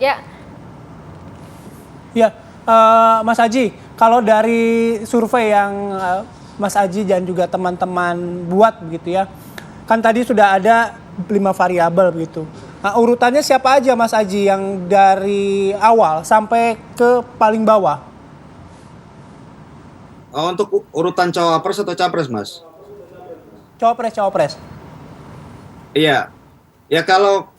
Ya. Ya, Mas Aji, kalau dari survei yang Mas Aji dan juga teman-teman buat begitu ya, kan tadi sudah ada 5 variabel begitu. Nah, urutannya siapa aja Mas Aji yang dari awal sampai ke paling bawah? Untuk urutan cawapres atau capres, Mas? Cawapres. Iya, ya kalau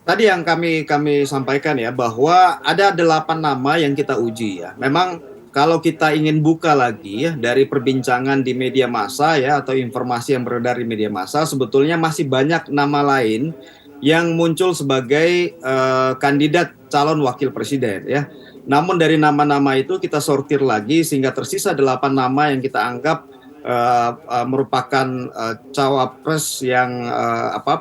tadi yang kami sampaikan ya bahwa ada 8 nama yang kita uji ya. Memang kalau kita ingin buka lagi ya dari perbincangan di media massa ya atau informasi yang beredar di media massa, sebetulnya masih banyak nama lain yang muncul sebagai kandidat calon wakil presiden ya. Namun dari nama-nama itu kita sortir lagi sehingga tersisa 8 nama yang kita anggap merupakan cawapres yang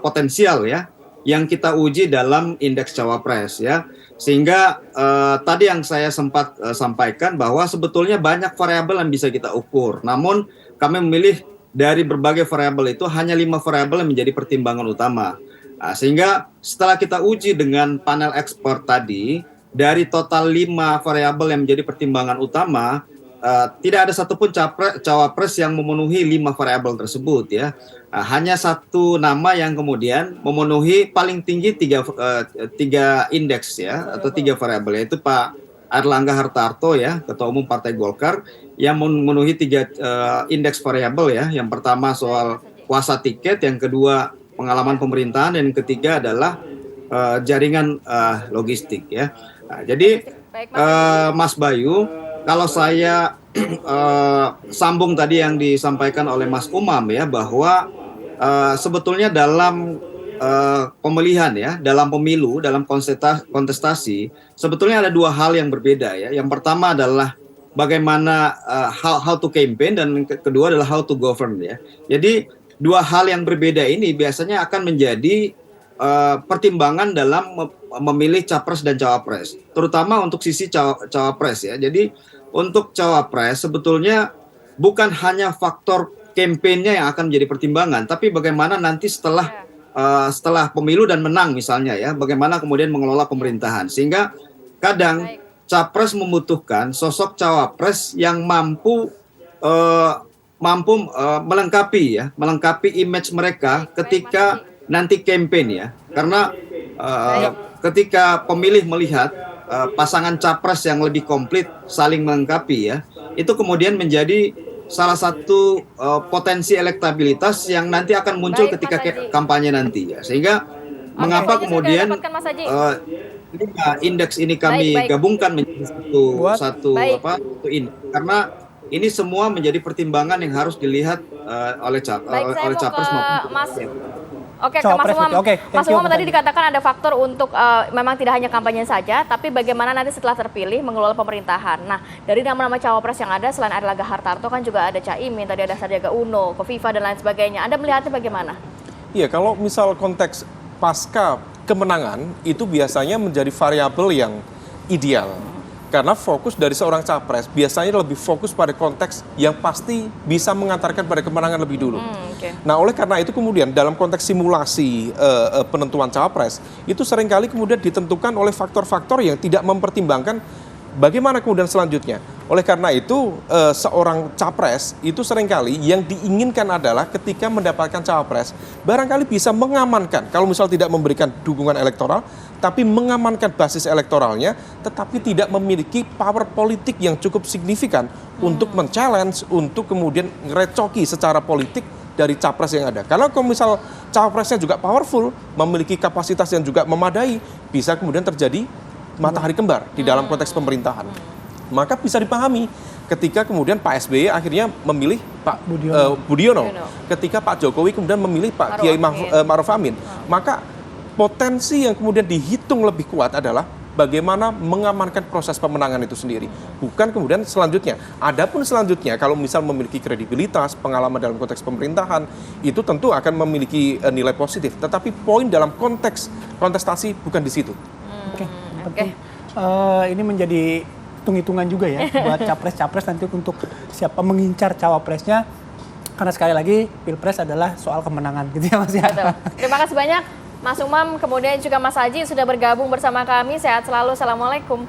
potensial ya, yang kita uji dalam indeks cawapres ya. Sehingga tadi yang saya sempat sampaikan bahwa sebetulnya banyak variabel yang bisa kita ukur. Namun kami memilih dari berbagai variabel itu hanya 5 variabel yang menjadi pertimbangan utama. Nah, sehingga setelah kita uji dengan panel expert tadi, dari total 5 variabel yang menjadi pertimbangan utama, tidak ada satupun cawapres yang memenuhi 5 variabel tersebut ya. Hanya satu nama yang kemudian memenuhi paling tinggi tiga indeks ya, atau 3 variabel, yaitu Pak Airlangga Hartarto ya, Ketua Umum Partai Golkar, yang memenuhi 3 indeks variabel ya. Yang pertama soal kuasa tiket, yang kedua pengalaman pemerintahan, dan yang ketiga adalah jaringan logistik ya. Nah, jadi Mas Bayu, kalau saya sambung tadi yang disampaikan oleh Mas Umam ya, bahwa sebetulnya dalam pemilihan ya, dalam pemilu, dalam kontestasi, sebetulnya ada 2 hal yang berbeda ya. Yang pertama adalah bagaimana how to campaign, dan kedua adalah how to govern ya. Jadi 2 hal yang berbeda ini biasanya akan menjadi pertimbangan dalam memilih capres dan cawapres, terutama untuk sisi cawapres ya. Jadi untuk cawapres sebetulnya bukan hanya faktor kampanyenya yang akan menjadi pertimbangan, tapi bagaimana nanti setelah pemilu dan menang misalnya ya, bagaimana kemudian mengelola pemerintahan. Sehingga kadang capres membutuhkan sosok cawapres yang mampu melengkapi image mereka ketika nanti campaign ya. Karena ketika pemilih melihat pasangan capres yang lebih komplit saling melengkapi ya, itu kemudian menjadi salah satu potensi elektabilitas yang nanti akan muncul ketika kampanye nanti ya. Sehingga mengapa kemudian indeks ini kami gabungkan menjadi satu indeks, karena ini semua menjadi pertimbangan yang harus dilihat oleh capres maupun Oke, ke Mas Umam. Mas Umam tadi dikatakan ada faktor untuk memang tidak hanya kampanye saja, tapi bagaimana nanti setelah terpilih mengelola pemerintahan. Nah, dari nama-nama cawapres yang ada selain Airlangga Hartarto kan juga ada Caimin, tadi ada Sandiaga Uno, Kofifa dan lain sebagainya. Anda melihatnya bagaimana? Iya, kalau misal konteks pasca kemenangan itu biasanya menjadi variabel yang ideal. Karena fokus dari seorang capres biasanya lebih fokus pada konteks yang pasti bisa mengantarkan pada kemenangan lebih dulu. Nah, oleh karena itu kemudian dalam konteks simulasi penentuan capres itu seringkali kemudian ditentukan oleh faktor-faktor yang tidak mempertimbangkan bagaimana kemudian selanjutnya. Oleh karena itu seorang capres itu seringkali yang diinginkan adalah ketika mendapatkan cawapres barangkali bisa mengamankan, kalau misal tidak memberikan dukungan elektoral, tapi mengamankan basis elektoralnya, tetapi tidak memiliki power politik yang cukup signifikan untuk men-challenge, untuk kemudian ngerecoki secara politik dari capres yang ada. Karena kalau misal cawapresnya juga powerful, memiliki kapasitas yang juga memadai, bisa kemudian terjadi matahari kembar di dalam konteks pemerintahan. Maka bisa dipahami ketika kemudian Pak SBY akhirnya memilih Pak Budiono, ketika Pak Jokowi kemudian memilih Pak Kiai Ma'ruf Amin. Maka potensi yang kemudian dihitung lebih kuat adalah bagaimana mengamankan proses pemenangan itu sendiri. Bukan kemudian selanjutnya. Adapun selanjutnya kalau misal memiliki kredibilitas, pengalaman dalam konteks pemerintahan, itu tentu akan memiliki nilai positif. Tetapi poin dalam konteks kontestasi bukan di situ. Ini menjadi hitung-hitungan juga ya buat capres-capres nanti untuk siapa mengincar cawapresnya, karena sekali lagi pilpres adalah soal kemenangan gitu ya Mas ya. Terima kasih banyak Mas Umam, kemudian juga Mas Aji sudah bergabung bersama kami. Sehat selalu. Assalamualaikum.